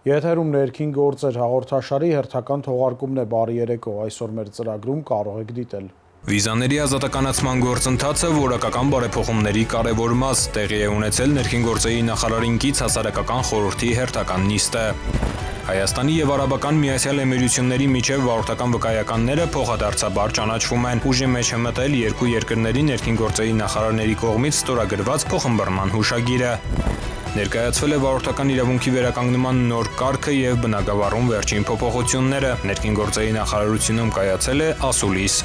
Եթերում ներքին գործեր հաղորդաշարի հերթական թողարկումն է բարի երեկո, այսօր մեր ծրագրում կարող եք դիտել։ Վիզաների ազատականացման գործընթացը որակական բարեփոխումների կարևոր մաս տեղի է ունեցել ներքին գործերի նախարարին կից հասարակական խորհրդի հերթական նիստը։ Հայաստանի եւ Արաբական Միացյալ Էմիրությունների միջև վարորդական վկայականները փոխադարձաբար ճանաչվում են։ Ուժի մեջ է մտել երկու երկրների ներքին գործերի նախարարների կողմից ստորագրված փոխըմբռնման հուշագիրը։ Ներկայացվել է վարորդական իրավունքի վերականգնման նոր կարգը եւ բնագավառում վերջին փոփոխությունները։ Ներքին գործերի նախարարությունում կայացել է ասուլիս։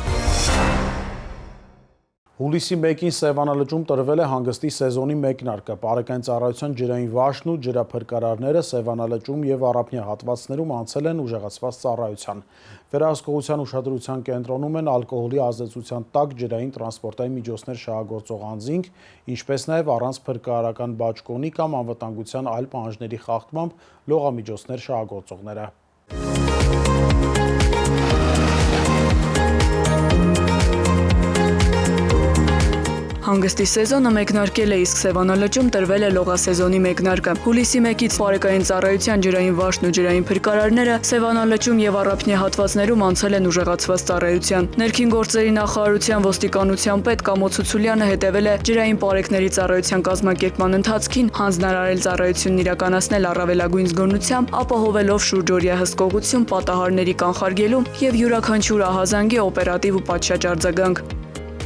Հուլիսի 1-ին Սևանալճում տրվել է հանգստի սեզոնի մեկնարկը։ Բարեկային ծառայության ջրային վաշն ու ջրափրկարարները Սևանալճում եւ Առափնյա հատվածներում անցել են ուժեղացված ծառայության։ Վերահսկողության ուշադրության կենտրոնում են ալկոհոլի ազդեցության տակ ջրային տրանսպորտային միջոցներ շահագործող անձինք, ինչպես նաեւ առանց փրկարարական բաճկոնի կամ անվտանգության այլ պահանջների խախտմամբ լողամիջոցներ շահագործողները։ Հանգստի սեզոնը մեկնարկել է, իսկ Սևանալճում տրվել է լողասեզոնի մեկնարկը։ Հուլիսի 1-ից բարեկային ծառայության ջրային վաշն ու ջրային փրկարարները Սևանալճում եւ Առափնյա հատվածներում անցել են ուժեղացված ծառայության։ Ներքին գործերի նախարարության ոստիկանության պետ Կամո Ցուցուլյանը հետևել է ջրային պարեկների ծառայության կազմակերպման ընթացքին, հանձնարարել ծառայությունն իրականացնել առավելագույն զգոնությամբ, ապահովելով շուրջօրյա հսկողություն, պատահարների կանխարգելում եւ յուրաքանչյուր ահազանգի օպերատիվ ու պատշաճ արձագանք։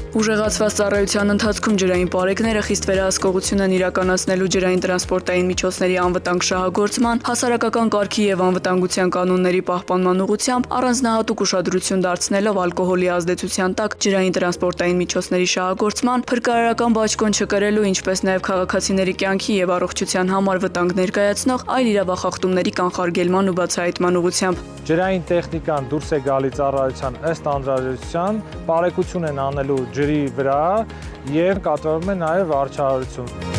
Ուժեղացված ծառայության ընթացքում ջրային պարեկները խիստ վերահսկողություն են իրականացնելու ջրային տրանսպորտային միջոցների անվտանգ շահագործման, հասարակական կարգի եւ անվտանգության կանոնների պահպանման ուղղությամբ առանձնահատուկ ուշադրություն դարձնելով ալկոհոլի ազդեցության տակ ջրային տրանսպորտային միջոցների շահագործման, փրկարարական բաճկոն չկրելու, ինչպես նաեւ քաղաքացիների կյանքի եւ առողջության համար վտանգ ներկայացնող այլ իրավախախտումների կանխարգելման ու բացահայտման ուղղությամբ։ Ջրային տեխնիկան դուրս է գալի ծառայության ըստ անհրաժեշտության, բարեկություն են անելու ջրի վրա եւ կատարվում է նաեւ վարչահարություն։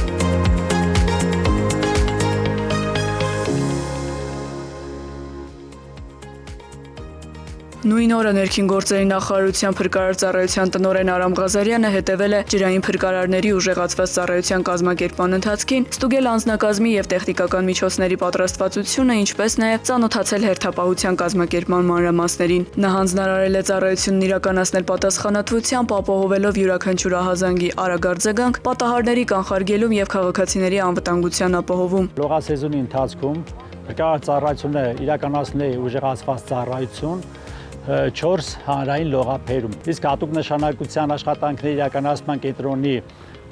Նույն օրը ներքին գործերի նախարարության փրկարար ծառայության տնօրեն Արամ Ղազարյանը հետևել է ջրային փրկարարների ուժեղացված ծառայության կազմակերպման ընթացքին, ստուգել անձնակազմի եւ տեխնիկական միջոցների պատրաստվածությունը, ինչպես նաեւ ծանոթացել հերթապահության կազմակերպման մանրամասներին։ Նա հանձնարարել է ծառայությունն իրականացնել պատասխանատվությամբ, ապահովելով յուրաքանչյուր ահազանգի արագ արձագանք, պատահարների կանխարգելում եւ քաղաքացիների անվտանգության ապահովում։ Լողասեզոնի ընթացքում փրկարար ծառայությունը իրականացնել է ուժեղացված ծառայություն 4 հանրային լողափերում, իսկ հատուկ նշանակության աշխատանքների իրականացման կենտրոնի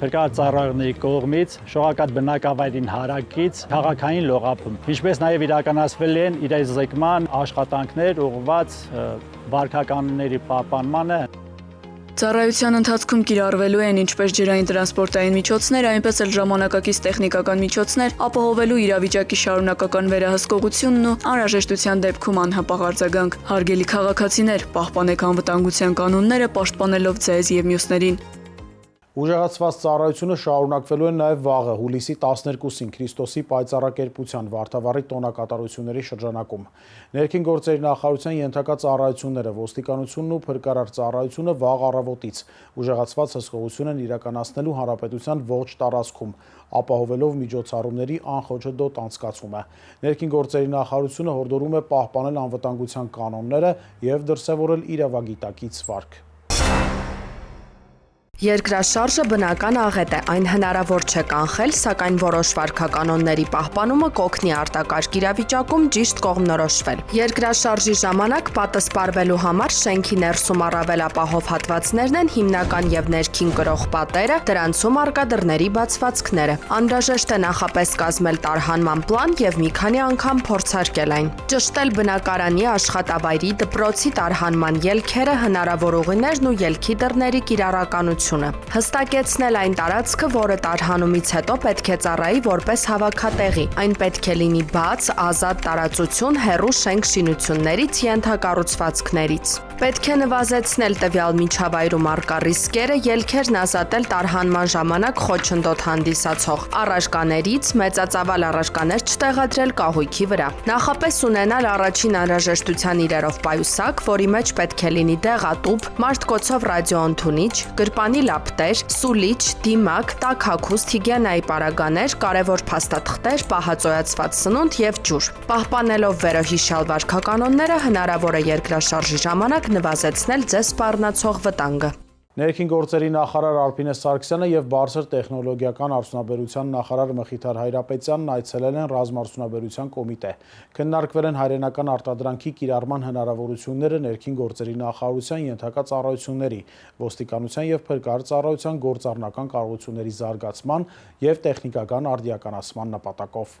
փրկարար ծառայողների կողմից շողակաթ բնակավայրին հարակից քաղաքային լողափում, ինչպես նաև իրականացվել են իրազեկման աշխատանքներ ուղղված վարքականոնների պահպանմանը։ Ծառայության ընթացքում կիրառվելու են ինչպես ջրային տրանսպորտային միջոցներ, այնպես էլ ժամանակակից տեխնիկական միջոցներ, ապահովելու իրավիճակի շարունակական վերահսկողությունն ու անհրաժեշտության դեպքում անհապաղ արձագանք։ Հարգելի քաղաքացիներ, պահպանեք անվտանգության կանոնները, պաշտպանելով ձեզ եւ մյուսներին։ Ուժեղացված ծառայությունը շարունակվելու է նաև վաղը, հուլիսի 12-ին Քրիստոսի պայծառակերպության Վարդավառի տոնակատարությունների շրջանակում։ Ներքին գործերի նախարարության ենթակա ծառայությունները, ոստիկանությունն ու փրկարար ծառայությունը վաղ առավոտից ուժեղացված հսկողություն են իրականացնելու հանրապետության ողջ տարածքում, ապահովելով միջոցառումների անխոչընդոտ անցկացումը։ Ներքին գործերի նախարարությունը հորդորում է պահպանել անվտանգության կանոնները եւ դրսեւորել իրավագիտակից վարք։ Երկրաշարժը բնական աղետ է, այն հնարավոր չէ կանխել, սակայն որոշ վարքականոնների պահպանումը կօգնի արտակարգ իրավիճակում ճիշտ կողմնորոշվել։ Երկրաշարժի ժամանակ պատասպարվելու համար շենքի ներսում առավելապահով հատվածներն են հիմնական եւ ներքին կրող պատերը, դրանցում առկա դռների բացվածքները։ Անհրաժեշտ է նախապես կազմել տարհանման պլան եւ մի քանի անգամ փորձարկել այն։ Ճշտել բնակարանի, աշխատավայրի, դպրոցի տարհանման ելքերը, հնարավոր ուղիներն ու ելքի դռների կիրառականությունը։ Հստակեցնել այն տարածքը, որը տարհանումից հետո պետք է ծառայի որպես հավաքատեղի։ Այն պետք է լինի բաց, ազատ տարածություն հեռու շենք շինություններից, ենթակառուցվածքներից։ Պետք է նվազեցնել տվյալ միջավայրում առկա ռիսկերը, ելքերն ազատել տարհանման ժամանակ խոչընդոտ հանդիսացող առարկաներից, մեծածավալ առարկաներ չտեղադրել կահույքի վրա։ Նախապես ունենալ առաջին անհրաժեշտության իրերով պայուսակ, որի մեջ պետք է լինի դեղատուփ, մարտկոցով ռադիոընդունիչ, գրպանի լապտեր, սուլիչ, դիմակ, տաք հագուստ, հիգիենայի պարագաներ, կարևոր փաստաթղթեր, պահածոյացված սնունդ եւ ջուր։ Պահպանելով վերոհիշյալ վարքականոնները հնարավոր է երկրաշարժի ժամանակ նվազեցնել ձեզ սպառնացող վտանգը։ Ներքին գործերի նախարար Արփինե Սարգսյանը եւ բարձր տեխնոլոգիական արդյունաբերության նախարար Մխիթար Հայրապետյանն այցելել են ռազմարդյունաբերության կոմիտե։ Քննարկվել են հայրենական արտադրանքի կիրառման հնարավորությունները ներքին գործերի նախարարության ենթակա ծառայությունների, ոստիկանության եւ փրկարար ծառայության գործառնական կարողությունների զարգացման եւ տեխնիկական արդիականացման նպատակով։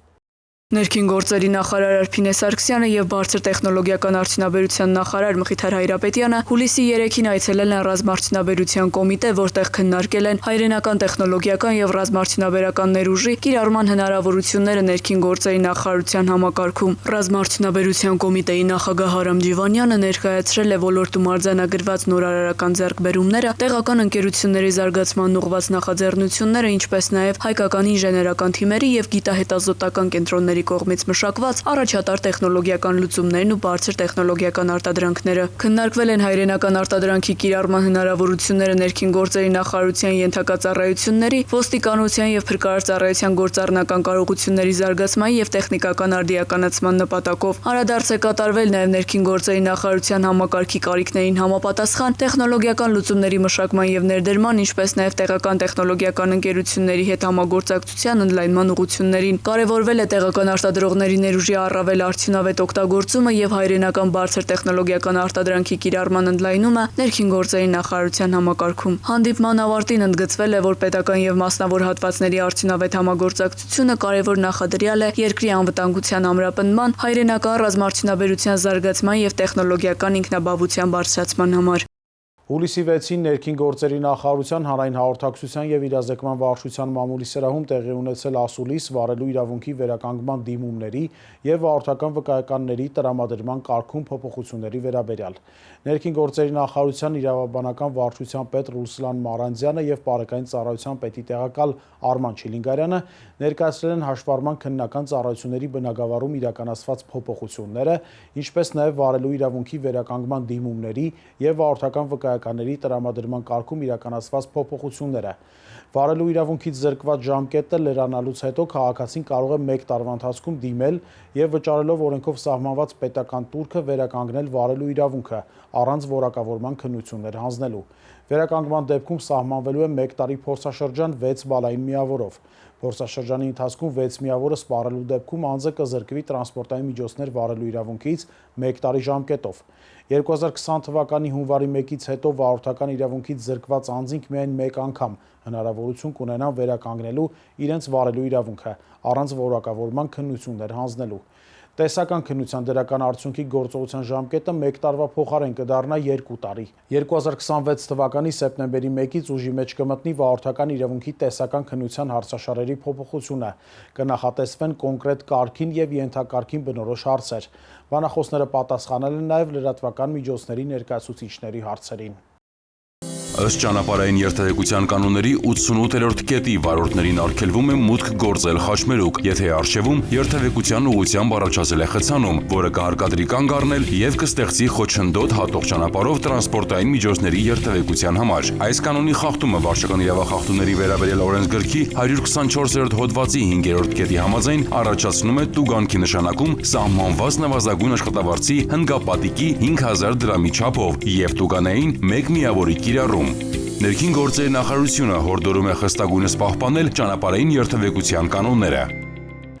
Ներքին գործերի նախարար Արփինե Սարգսյանը եւ բարձր տեխնոլոգիական արդյունաբերության նախարար Մխիթար Հայրապետյանը հուլիսի 3-ին այցելել են ռազմարդյունաբերության կոմիտե, որտեղ քննարկել են հայրենական տեխնոլոգիական եւ ռազմարդյունաբերական ներուժի կիրառման հնարավորությունները ներքին գործերի նախարարության համակարգում։ Ռազմարդյունաբերության կոմիտեի նախագահ Արամ Ջիվանյանը ներկայացրել է ոլորտում արձանագրված նորարարական ձեռքբերումները, տեղական ընկերությունների զարգացման ուղղված նախաձեռնությունները, ինչպես նաեւ հայկական ինժեներական թիմերի եւ գիտահետազոտական կենտրոնների կողմից մշակված առաջատար տեխնոլոգիական լուծումներն ու բարձր տեխնոլոգիական արտադրանքները։ Քննարկվել են հայրենական արտադրանքի կիրառման հնարավորությունները ներքին գործերի նախարարության ենթակա ծառայությունների, ոստիկանության եւ փրկարար ծառայության գործառնական կարողությունների զարգացման եւ տեխնիկական արդիականացման նպատակով։ Անդրադարձ է կատարվել նաեւ ներքին գործերի նախարարության համակարգի կարիքներին համապատասխան տեխնոլոգիական լուծումների մշակման եւ ներդրման, ինչպես նաեւ տեղական տեխնոլոգիական ընկերությունների հետ համագործակցության ընդլայնման ուղղություններին։ Կարևորվել է տեղական արտադրողների ներուժի առավել արդյունավետ օգտագործումը եւ հայրենական բարձր տեխնոլոգիական արտադրանքի կիրառման ընդլայնումը ներքին գործերի նախարարության համակարգում։ Հանդիպման ավարտին ընդգծվել է, որ պետական եւ մասնավոր հատվածների արդյունավետ համագործակցությունը կարևոր նախադրյալ է երկրի անվտանգության ամրապնդման, հայրենական ռազմարդյունաբերության զարգացման եւ տեխնոլոգիական ինքնաբավության բարձրացման համար։ Հուլիսի 6-ին ներքին գործերի նախարարության հանրային հաղորդակցության եւ իրազեկման վարչության մամուլի սրահում տեղի ունեցել ասուլիս վարելու իրավունքի վերականգնման դիմումների եւ վարորդական վկայականների տրամադրման կարգում փոփոխությունների վերաբերյալ։ Ներքին գործերի նախարարության իրավաբանական վարչության պետ Ռուսլան Մարանդյանը եւ Պարեկային ծառայության պետի տեղակալ Արման Չիլինգարյանը ներկայացրել են հաշվառման քննական ծառայությունների բնագավառում իրականացված փոփոխությունները, ինչպես նաեւ վարելու իրավունքի վերականգնման դիմումների եւ վարորդական վկայականների տրամադրման կարգում իրականացված փոփոխությունները։ Վարելու իրավունքից զրկված ժամկետը լրանալուց հետո քաղաքացին կարող է 1 տարվա ընթացքում դիմել եւ վճարելով օրենքով սահմանված պետական տուրքը վերականգնել վարելու իրավունքը առանց որակավորման քննություններ հանձնելու։ Վերականգնման դեպքում սահմանվելու է 1 տարի փորձաշրջան 6 բալային միավորով։ Փորձաշրջանի ընթացքում 6 միավորը սպառելու դեպքում անձը կզրկվի տրանսպորտային միջոցներ վարելու իրավունքից 1 տարի ժամկետով։ 2020 թվականի հունվարի 1-ից հետո վարորդական իրավունքից զրկված անձինք միայն 1 անգամ հնարավորություն կունենան վերականգնելու իրենց վարելու իրավունքը առանց որակավորման քննություններ հանձնելու։ Տեսական քննության դրական արդյունքի գործողության ժամկետը 1 տարվա փոխարեն կդառնա 2 տարի։ 2026 թվականի սեպտեմբերի 1-ից ուժի մեջ կմտնի վարորդական իրավունքի տեսական քննության հարցաշարերի փոփոխությունը, կնախատեսվեն կոնկրետ կարգին եւ ենթակարգին բնորոշ հարցեր։ Բանախոսները պատասխանել են նաեւ լրատվական միջոցների ներկայացուցիչների հարցերին։ Ըստ ճանապարհային երթևեկության կանոնների 88-րդ կետի վարորդներին արգելվում է մուտք գործել խաչմերուկ, եթե արժևում երթևեկության ուղղությամբ առաջացել է խցանում, որը կհարկադրի կանգ առնել եւ կստեղծի խոչընդոտ հատող ճանապարհով տրանսպորտային միջոցների երթևեկության համար։ Այս կանոնի խախտումը վարչական իրավախախտումների վերաբերյալ օրենսգրքի 124-րդ հոդվածի 5-րդ կետի համաձայն առաջացնում է տուգանքի նշանակում սահմանված նվազագույն աշխատավարձի հնգապատիկի 5000 դրամի չափով եւ տուգանային 1 միավորի կիրառում։ Ներքին գործերի նախարարությունը հորդորում է խստագույնս պահպանել ճանապարհային երթևեկության կանոնները։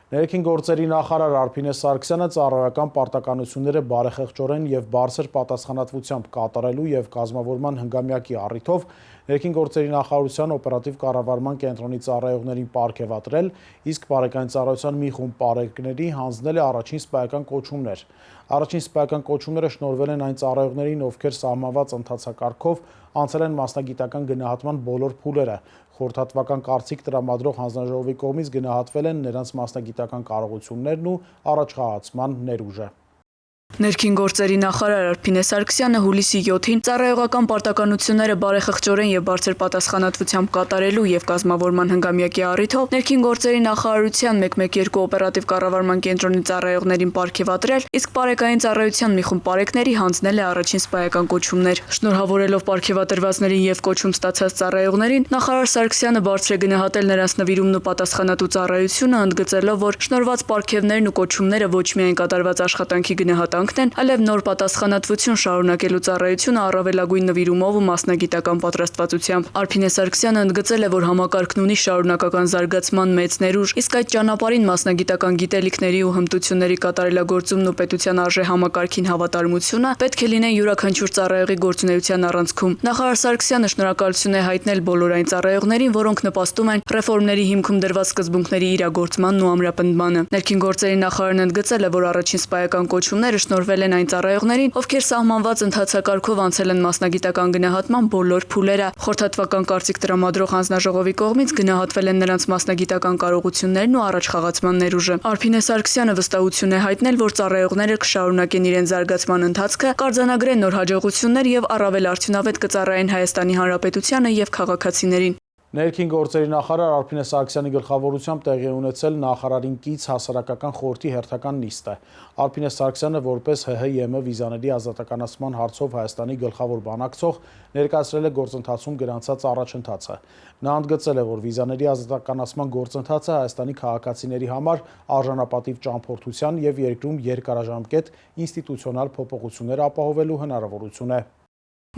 Ներքին գործերի նախարար Արփինե Սարգսյանը ծառայական պարտականությունները բարեխեղճորեն եւ բարձր պատասխանատվությամբ կատարելու եւ կազմավորման հնգամյակի առիթով ներքին գործերի նախարարության օպերատիվ կառավարման կենտրոնի ծառայողներին պարգևատրել, իսկ Պարեկային ծառայության մի խումբ պարեկների հանձնել է առաջին սպայական կոչումներ։ Առաջին սպայական կոչումները շնորհվել են այն ծառայողներին, ովքեր սահմանված ընթացակարգով անցել են մասնագիտական գնահատման բոլոր փուլերը։ Խորհրդատվական կարծիք տրամադրող հանձնաժողովի կողմից գնահատվել են նրանց մասնագիտական կարողություններն ու առաջխաղացման ներուժը։ Ներքին գործերի նախարար Արփինե Սարգսյանը հուլիսի 7-ին ծառայողական պարտականությունները բարեխղճորեն եւ բարձր պատասխանատվությամբ կատարելու եւ կազմավորման հնգամյակի առիթով ներքին գործերի նախարարության 112 օպերատիվ կառավարման կենտրոնի ծառայողներին պարգևատրել, իսկ բարեկային ծառայության մի խումբ բարեկների հանձնել է առաջին սպայական կոչումներ։ Շնորհավորելով պարգևատրվածներին եւ կոչում ստացած ծառայողներին, նախարար Սարգսյանը բարձր է գնահատել նրանց նվիրումն ու պատասխանատու ծառայությունը, ընդգծելով, որ շնորհված պարգևներն ու կոչումները ոչ միայն կատարված աշխատանքի գնահատանք այլև նոր պատասխանատվություն շարունակելու ծառայությունը առավելագույն նվիրումով ու մասնագիտական պատրաստվածությամբ։ Արփինե Սարգսյանը ընդգծել է, որ համակարգն ունի շարունակական զարգացման մեծ ներուժ, իսկ այդ ճանապարհին մասնագիտական գիտելիքների ու հմտությունների կատարելագործումն ու պետության արժե համակարգին հավատարմությունը պետք է լինեն յուրաքանչյուր ծառայողի գործունեության առանցքում։ Նախարար Սարգսյանը շնորհակալություն է հայտնել բոլոր այն ծառայողներին, որոնք նպաստում են ռեֆորմների հիմքում դրված սկզբունքների իրագործմանն ու ամրապնդմանը։ Ներքին գործերի նախարարն ընդգծել է, որ առաջին սպայական կոչումները շնորհվել են այն ծառայողներին, ովքեր սահմանված ընթացակարգով անցել են մասնագիտական գնահատման բոլոր փուլերը։ Խորհրդատվական կարծիք տրամադրող հանձնաժողովի կողմից գնահատվել են նրանց մասնագիտական կարողություններն ու առաջխաղացման ներուժը։ Արփինե Սարգսյանը վստահություն է հայտնել, որ ծառայողները կշարունակեն իրենց զարգացման ընթացքը, կարձանագրեն նոր հաջողություններ եւ առավել արդյունավետ կծառայեն Հայաստանի Հանրապետությանը եւ քաղաքացիներին։ Ներքին գործերի նախարար Արփինե Սարգսյանի գլխավորությամբ տեղի ունեցել նախարարին կից հասարակական խորհրդի հերթական նիստը։ Արփինե Սարգսյանը որպես ՀՀ-ԵՄ վիզաների ազատականացման հարցով Հայաստանի գլխավոր բանակցող ներկայացրել է գործընթացում գրանցած առաջընթացը։ Նա ընդգծել է, որ վիզաների ազատականացման գործընթացը Հայաստանի քաղաքացիների համար արժանապատիվ ճամփորդության եւ երկրում երկարաժամկետ ինստիտուցիոնալ փոփոխություններ ապահովելու հնարավորություն է։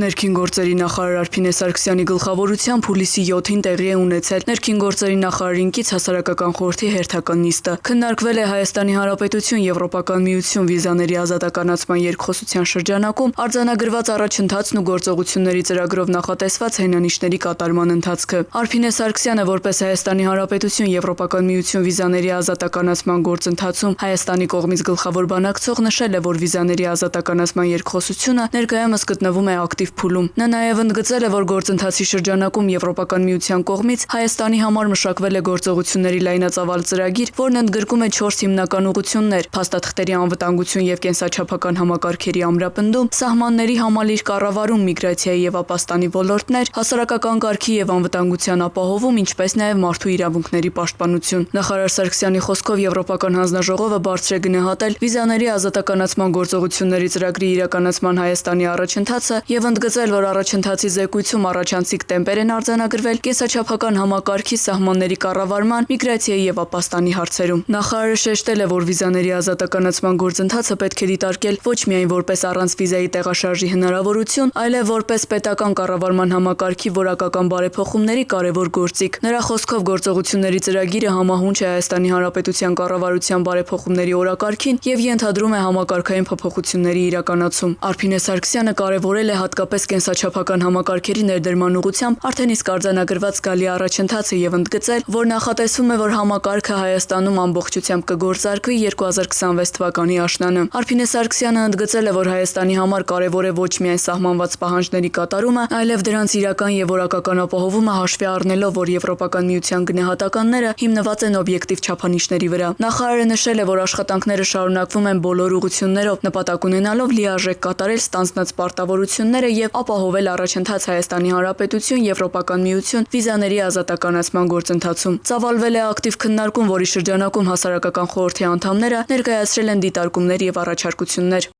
Ներքին գործերի նախարար Արփինե Սարգսյանի գլխավորությամբ հուլիսի 7-ին տեղի է ունեցել Ներքին գործերի նախարարին կից հասարակական խորհրդի հերթական նիստը։ Քննարկվել է Հայաստանի Հանրապետություն Եվրոպական միություն վիզաների ազատականացման երկխոսության շրջանակում արձանագրված առաջընթացն ու գործողությունների ծրագրով նախատեսված հենանիշների կատարման ընթացքը։ Արփինե Սարգսյանը որպես Հայաստանի Հանրապետություն Եվրոպական միություն վիզաների ազատականացման գործընթացում Հայաստանի կողմից գլխավոր բանակցող նշել է, որ վիզաների ազատականացման երկխոսությունը ներկայումս գտնվում է ակտիվ փուլում։ Նա նաև ընդգծել է, որ գործընթացի շրջանակում Եվրոպական միության կողմից Հայաստանի համար մշակվել է գործողությունների լայնածավալ ծրագիր, որն ընդգրկում է 4 հիմնական ուղղություններ՝ փաստաթղթերի անվտանգություն եւ կենսաչափական համակարգերի ամրապնդում, սահմանների համալիր կառավարում, միգրացիայի եւ ապաստանի ոլորտներ, հասարակական կարգի եւ անվտանգության ապահովում, ինչպես նաև մարդու իրավունքների պաշտպանություն։ Նախարար Սարգսյանի խոսքով Եվրոպական հանձնաժողովը բարձր է գնահատել վիզաների ազատականացման գործողությունների ծրագրի իրականացման Հայաստանի առաջընթացը եւ ընդգծել, որ առաջընթացի զեկույցում առաջանցիկ տեմպեր են արձանագրվել կենսաչափական համակարգի, սահմանների կառավարման, միգրացիայի եւ ապաստանի հարցերում։ Նախարարը շեշտել է, որ վիզաների ազատականացման գործընթացը պետք է դիտարկել ոչ միայն որպես առանց վիզայի տեղաշարժի հնարավորություն, այլև որպես պետական կառավարման համակարգի որակական բարեփոխումների կարևոր գործիք։ Նրա խոսքով գործողությունների ծրագիրը համահունչ է Հայաստանի Հանրապետության կառավարության բարեփոխումների օրակարգին եւ ենթադրում է համակարգային փոփոխությունների իրականացում։ Արփինե Սարգսյանը կարևորել է հատկապես կենսաչափական համակարգերի ներդրման ուղղությամբ արդեն իսկ արձանագրված զգալի առաջընթացը եւ ընդգծել, որ նախատեսվում է, որ համակարգը Հայաստանում ամբողջությամբ կգործարկվի 2026 թվականի աշնանը։ Արփինե Սարգսյանը ընդգծել է, որ Հայաստանի համար կարևոր է ոչ միայն սահմանված պահանջների կատարումը, այլև դրանց իրական եւ որակական ապահովումը հաշվի առնելով, որ Եվրոպական միության գնահատականները հիմնված են օբյեկտիվ չափանիշների վրա։ Նախարարը նշել է, որ աշխատանքները շարունակվում են բոլոր ուղղություններով, նպատակ ունենալով լիարժեք կատարել ստանձնած պարտավորությունները եւ ապահովել առաջընթաց Հայաստանի Հանրապետություն Եվրոպական միություն վիզաների ազատականացման գործընթացում։ Ծավալվել է ակտիվ քննարկում, որի շրջանակում հասարակական խորհրդի անդամները ներկայացրել են դիտարկումներ եւ առաջարկություններ։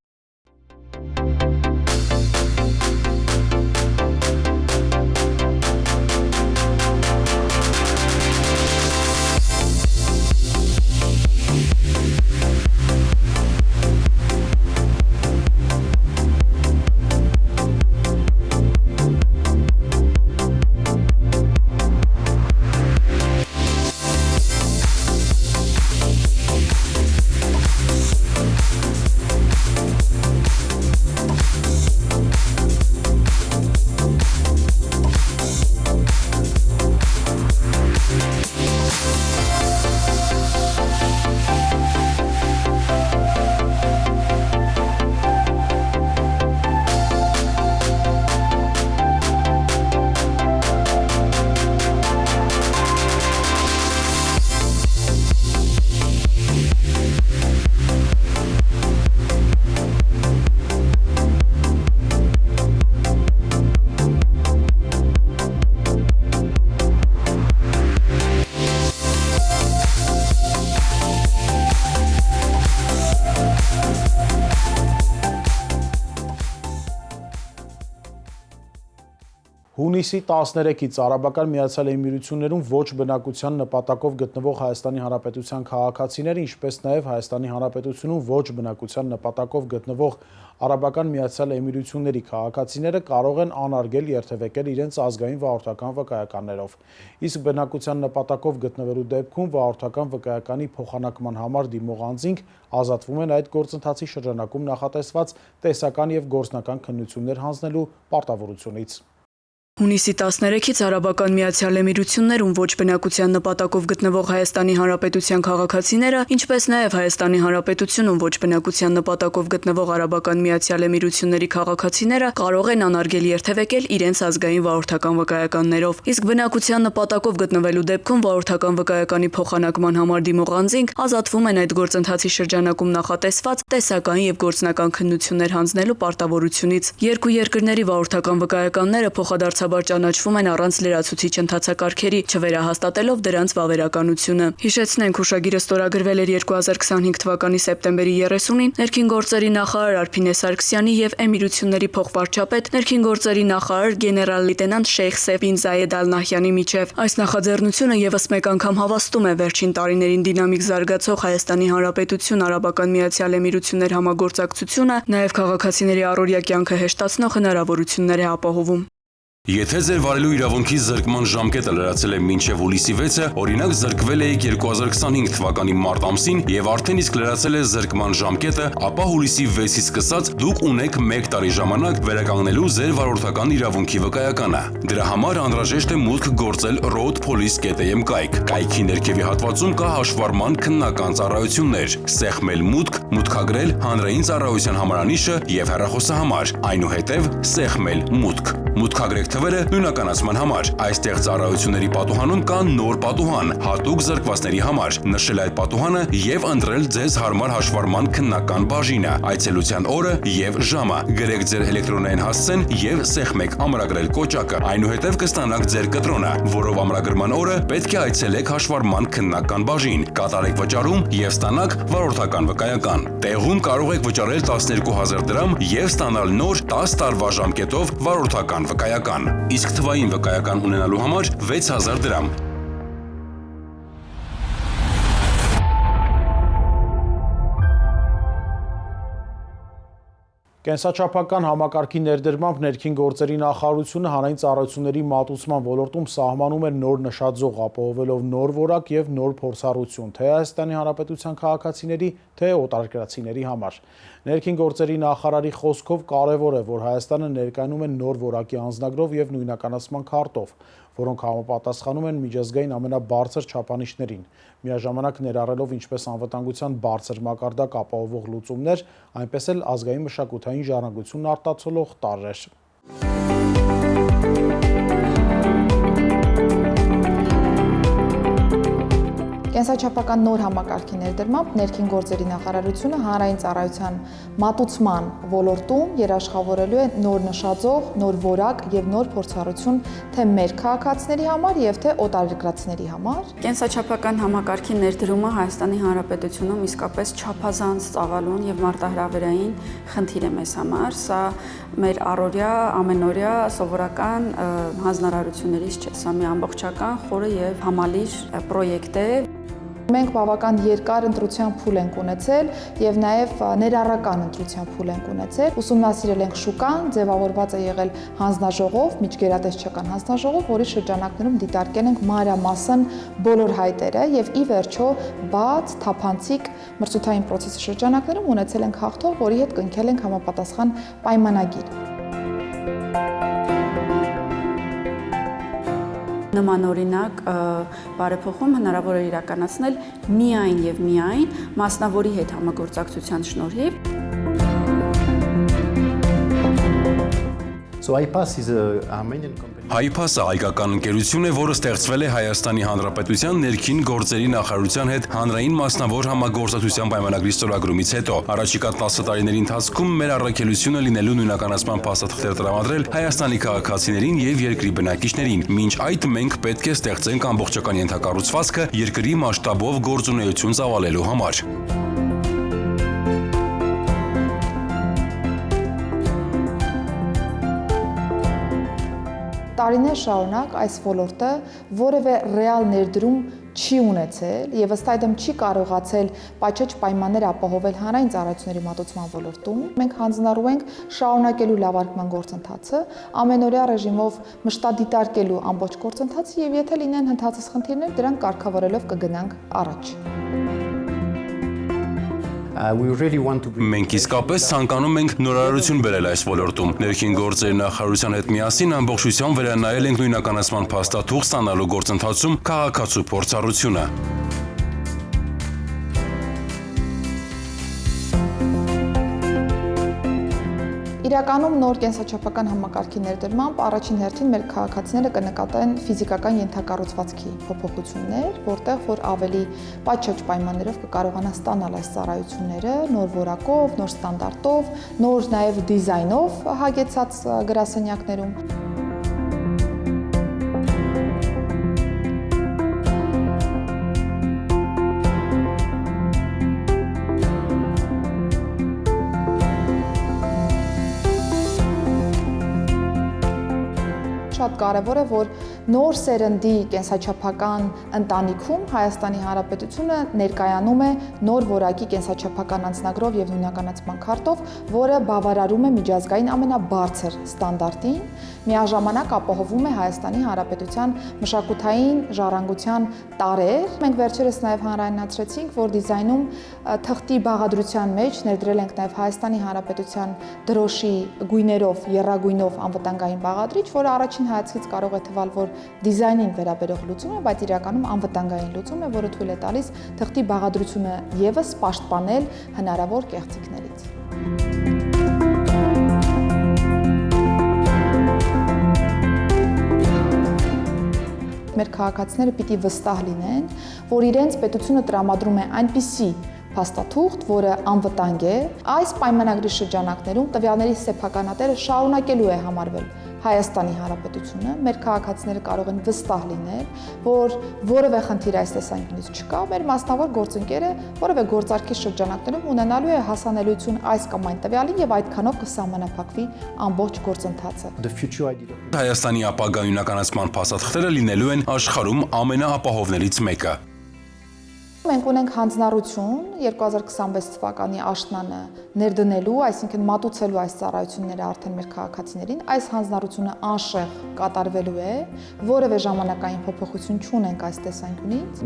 Հունիսի 13-ից Արաբական Միացյալ Էմիրություններում ոչ բնակության նպատակով գտնվող Հայաստանի Հանրապետության քաղաքացիները, ինչպես նաև Հայաստանի Հանրապետությունում ոչ բնակության նպատակով գտնվող Արաբական Միացյալ Էմիրությունների քաղաքացիները կարող են անարգել երթևեկել իրենց ազգային վարորդական վկայականներով։ Իսկ բնակության նպատակով գտնվելու դեպքում վարորդական վկայականի փոխանակման համար դիմող անձինք ազատվում են այդ գործընթացի շրջանակում նախատեսված տեսական և գործնական քննություններ հանձնելու պարտավորությունից։ Հունիսի 13-ից Արաբական Միացյալ Էմիրություններում ոչ բնակության նպատակով գտնվող Հայաստանի Հանրապետության քաղաքացիները, ինչպես նաև Հայաստանի Հանրապետությունում ոչ բնակության նպատակով գտնվող Արաբական Միացյալ Էմիրությունների քաղաքացիները կարող են անարգել երթևեկել իրենց ազգային վարորդական վկայականներով։ Իսկ բնակության նպատակով գտնվելու դեպքում վարորդական վկայականի փոխանակման համար դիմող անձինք ազատվում են այդ գործընթացի շրջանակում նախատեսված տեսական և գործնական քննություններ հանձնելու պարտավորությունից։ Երկու երկրների վարորդական վկայականները փոխադարձաբար ճանաչվում են առանց լրացուցիչ ընթացակարգերի, չվերահաստատելով դրանց վավերականությունը։ Հիշեցնենք, հուշագիրը ստորագրվել էր 2025 թվականի սեպտեմբերի 30-ին ներքին գործերի նախարար Արփինե Սարգսյանի և Էմիրությունների փոխվարչապետ, ներքին գործերի նախարար գեներալ-լեյտենանտ Շեյխ Սեֆ բին Զայեդ Ալ Նահյանի միջև։ Այս նախաձեռնությունը ևս մեկ անգամ հավաստում է վերջին տարիներին դինամիկ զարգացող Հայաստանի Հանրապետություն Արաբական Միացյալ Էմիրություններ համագործակցությունը, նաև քաղաքացիների առօրյա կյանքը հեշտացնող հնարավորություններ է ապահովում։ Եթե ձեր վարելու իրավունքի զրկման ժամկետը լրացել է մինչև հուլիսի 6-ը, օրինակ զրկվել եք 2025 թվականի մարտ ամսին եւ արդեն իսկ լրացել է զրկման ժամկետը, ապա հուլիսի 6-ից սկսած դուք ունեք 1 տարի ժամանակ վերականգնելու ձեր վարորդական իրավունքի վկայականը։ Դրա համար անհրաժեշտ է մուտք գործել roadpolice.am կայք։ Կայքի ներքևի հատվածում կա հաշվառման քննական ծառայություններ, սեղմել մուտք, մուտքագրել հանրային ծառայության համարանիշը եւ հեռախոսահամար, այնուհետեւ սեղմել մուտք։ Մուտքագրեք թվերը նույնականացման համար։ Այստեղ ծառայությունների պատուհանում կա նոր պատուհան, հատուկ զրկվածների համար։ Նշել այդ պատուհանը եւ ընտրել ձեզ հարմար հաշվառման քննական բաժինը, այցելության օրը եւ ժամը։ Գրեք ձեր էլեկտրոնային հասցեն եւ սեղմեք ամրագրել կոճակը։ Այնուհետեւ կստանաք ձեր կտրոնը, որով ամրագրման օրը պետք է այցելեք հաշվառման քննական բաժին, կատարեք վճարում եւ ստանաք վարորդական վկայական։ Տեղում կարող եք վճարել 12000 դրամ եւ ստանալ նոր 10 տարվա ժամկետով վարորդական վկայական, իսկ թվային վկայական ունենալու համար 6000 դրամ։ Կենսաչափական համակարգի ներդրմամբ ներքին գործերի նախարարությունը հանրային ծառայությունների մատուցման ոլորտում սահմանում է նոր նշաձող, ապահովելով նոր որակ եւ նոր փորձառություն, թե Հայաստանի Հանրապետության քաղաքացիների, թե օտարերկրացիների համար։ Ներքին գործերի նախարարի խոսքով կարևոր է, որ Հայաստանը ներկայանում է նոր որակի անձնագրով եւ նույնականացման քարտով, որոնք համապատասխանում են միջազգային ամենաբարձր չափանիշներին, միաժամանակ ներառելով ինչպես անվտանգության բարձր մակարդակ ապահովող լուծումներ, այնպես էլ ազգային մշակութային ժառանգությունն արտացոլող տարրեր։ Կենսաչափական նոր համակարգի ներդրմամբ ներքին գործերի նախարարությունը հանրային ծառայության մատուցման ոլորտում երաշխավորելու է նոր նշաձող, նոր որակ եւ նոր փորձառություն թե մեր քաղաքացիների համար եւ թե օտարերկրացիների համար։ Կենսաչափական համակարգի ներդրումը Հայաստանի Հանրապետությունում իսկապես չափազանց ծավալուն եւ մարտահրավերային խնդիր է մեզ համար։ Սա մեր առօրյա, ամենօրյա սովորական հանձնարարություններից չէ, սա մի ամբողջական խորը եւ համալիր պրոյեկտ է։ Մենք բավական երկար ընտրության փուլ ենք ունեցել եւ նաեւ ներառական ընտրության փուլ ենք ունեցել։ Ուսումնասիրել ենք շուկան, ձևավորված է եղել հանձնաժողով, միջգերատեսչական հանձնաժողով, որի շրջանակներում դիտարկել ենք մանրամասն բոլոր հայտերը եւ ի վերջո բաց, թափանցիկ մրցութային process-ի շրջանակներում ունեցել ենք հաղթող, որի հետ կնքել ենք համապատասխան պայմանագիր։ Նմանօրինակ բարեփոխում հնարավոր է իրականացնել միայն եւ միայն մասնավորի հետ համագործակցության շնորհիվ։ So iPass is a Armenian company. iPass-ը հայկական ընկերություն է, որը ստեղծվել է Հայաստանի Հանրապետության ներքին գործերի նախարարության հետ հանրային մասնավոր համագործակցության պայմանագրի ստորագրումից հետո։ Առաջիկա 10 տարիների ընթացքում մեր առաքելությունը լինելու նույնականացման փաստաթղթեր տրամադրել Հայաստանի քաղաքացիներին եւ երկրի բնակիչներին։ Մինչ այդ մենք պետք է ստեղծենք ամբողջական ենթակառուցվածքը երկրի մասշտաբով գործունեություն ծավալելու համար։ տարիներ շարունակ այս ոլորտը որևէ ռեալ ներդրում չի ունեցել եւ ըստ այդմ չի կարողացել պայքարիչ պայմաններ ապահովել հանրային ծառայությունների մատուցման ոլորտում։ Մենք հանձնառու ենք շարունակելու լավարկման գործընթացը, ամենօրյա ռեժիմով մշտադիտարկելու ամբողջ գործընթացը եւ եթե լինեն հնդածած խնդիրներ, դրանք կարգավորելով կգնանք առաջ։ Մենք իսկապես ցանկանում ենք նորարարություն բերել այս ոլորտում։ Ներքին գործերի նախարարության հետ միասին ամբողջությամբ վերանայել ենք նույնականացման փաստաթուղթ ստանալու գործընթացում քաղաքացու փորձառությունը։ Իրականում նոր կենսաչափական համակարգի ներդրմամբ առաջին հերթին մեր քաղաքացիները կնկատեն ֆիզիկական ենթակառուցվածքի փոփոխություններ, որտեղ որ ավելի պատշաճ պայմաններով կկարողանան ստանալ այս ծառայությունները նոր որակով, նոր ստանդարտով, նոր նաև դիզայնով հագեցած գրասենյակներում։ Շատ կարևոր է, որ նոր սերնդի կենսաչափական ընտանիքում Հայաստանի Հանրապետությունը ներկայանում է նոր որակի կենսաչափական անձնագրով եւ նույնականացման քարտով, որը բավարարում է միջազգային ամենաբարձր ստանդարտին, միաժամանակ ապահովում է Հայաստանի Հանրապետության մշակութային ժառանգության տարեր։ Մենք վերջերս նաեւ հանրայնացրեցինք, որ դիզայնում թղթի բաղադրության մեջ ներդրել ենք նաեւ Հայաստանի Հանրապետության դրոշի գույներով, եռագույնով անվտանգային բաղադրիչ, որը առաջին հայացքից կարող է թվալ, որ դիզայնին վերաբերող լուծում է, բայց իրականում անվտանգային լուծում է, որը թույլ է տալիս թղթի բաղադրությունը եւս պաշտպանել հնարավոր կեղծիքներից։ Մեր քաղաքացիները պիտի վստահ լինեն, որ իրենց պետությունը տրամադրում է այնպիսի փաստաթուղթ, որը անվտանգ է, այս պայմանագրի շրջանակներում տվյալների սեփականատերը շարունակելու է համարվել Հայաստանի Հանրապետությունը, մեր քաղաքացիները կարող են վստահ լինել, որ որևէ խնդիր այս տեսանկյունից չկա, մեր մասնավոր գործընկերը որևէ գործարքի շրջանակներում ունենալու է հասանելիություն այս կամ այն տվյալին եւ այդքանով կսահմանափակվի ամբողջ գործընթացը։ Հայաստանի ապագա նույնականացման փաստաթղթերը լինելու են աշխարհում ամենաապահովներից մեկը։ Մենք ունենք հանձնառություն 2026 թվականի աշնանը ներդնելու, այսինքն մատուցելու այս ծառայությունները արդեն մեր քաղաքացիներին, այս հանձնառությունը անշեղ կատարվելու է, որևէ ժամանակային փոփոխություն չունենք այս տեսանկյունից։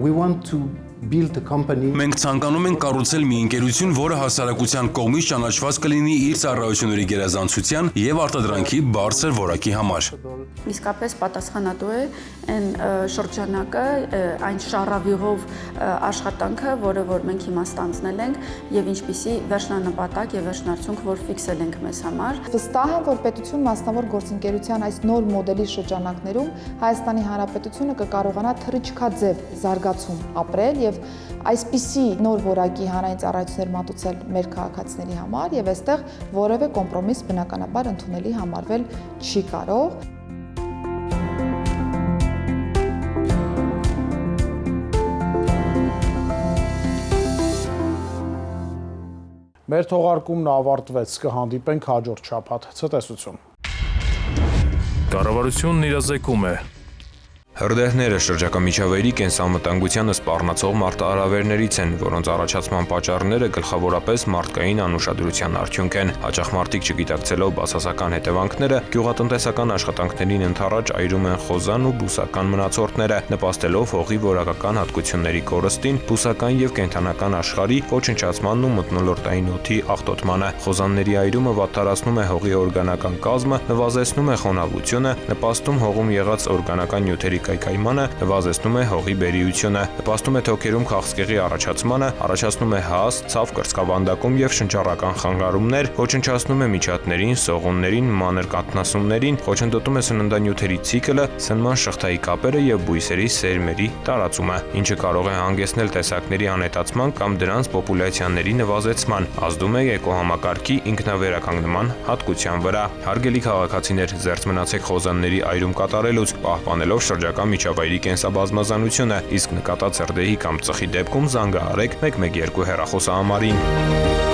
Մենք ցանկանում ենք կառուցել մի ընկերություն, որը հասարակության կողմից ճանաչված կլինի իր ծառայությունների գերազանցության եւ արտադրանքի բարձր որակի համար։ Իսկապես պատասխանատու է այն շրջանակը, այն շարավիղով աշխատանքը, որը որ մենք հիմա ստանձնել ենք եւ ինչպիսի վերջնանպատակ եւ վերջնարդյունք որ ֆիքսել ենք մեզ համար։ Վստահ եմ, որ պետություն մասնավոր գործընկերության այս նոր մոդելի շրջանակներում Հայաստանի Հանրապետությունը կկարողանա թռիչքաձև զարգացում ապրել եւ այսպիսի նոր որակի հանրային ծառայություններ մատուցել մեր քաղաքացիների համար եւ այստեղ որևէ կոմպրոմիս բնականաբար ընդունելի համարվել չի կարող։ Մեր թողարկումն ավարտվեց, կհանդիպենք հաջորդ շաբաթ։ Ցտեսություն։ Կառավարությունն իրազեկում է Հրդեհները շրջակա միջավայրի կենսամտանգությանը սպառնացող մարտահրավերներից են, որոնց առաջացման պատճառները գլխավորապես մարդկային անուշադրության արդյունք են։ Հաճախ մարդիկ չգիտակցելով բացասական հետևանքները, գյուղատնտեսական աշխատանքներին ընդառաջ այրում են խոզան ու բուսական մնացորդները, նպաստելով հողի որակական հատկությունների կորստին, բուսական եւ կենդանական աշխարհի ոչնչացմանն ու մթնոլորտային օդի աղտոտմանը։ Խոզանների այրումը վատթարացնում է հողի օրգանական կազմը, նվազեցնում է խոնավությունը, նպաստում հողում եղած օրգանական նյութերի կայքայմանը, նվազեցնում է հողի բերիությունը, նպաստում է թոքերում քաղցկեղի առաջացմանը, առաջացնում է հաստ, ցավ կրծքավանդակում եւ շնչառական խանգարումներ, ոչնչացնում է միջատներին, սողուններին, մանր կաթնասուններին, խոչընդոտում է սննդանյութերի ցիկլը, սնման շղթայի կապերը եւ բույսերի սերմերի տարածումը, ինչը կարող է հանգեցնել տեսակների անհետացման կամ դրանց պոպուլյացիաների նվազեցման, ազդում է էկոհամակարգի ինքնավերականգնման հատկության վրա։ Հարգելի քաղաքացիներ, զերծ մնացեք խոզանների այրում կատարելուց, պահպանելով շրջակա միջավայրի կենսաբազմազանությունը, իսկ նկատած հրդեհի կամ ծխի դեպքում զանգահարեք 112 հեռախոսահամարին։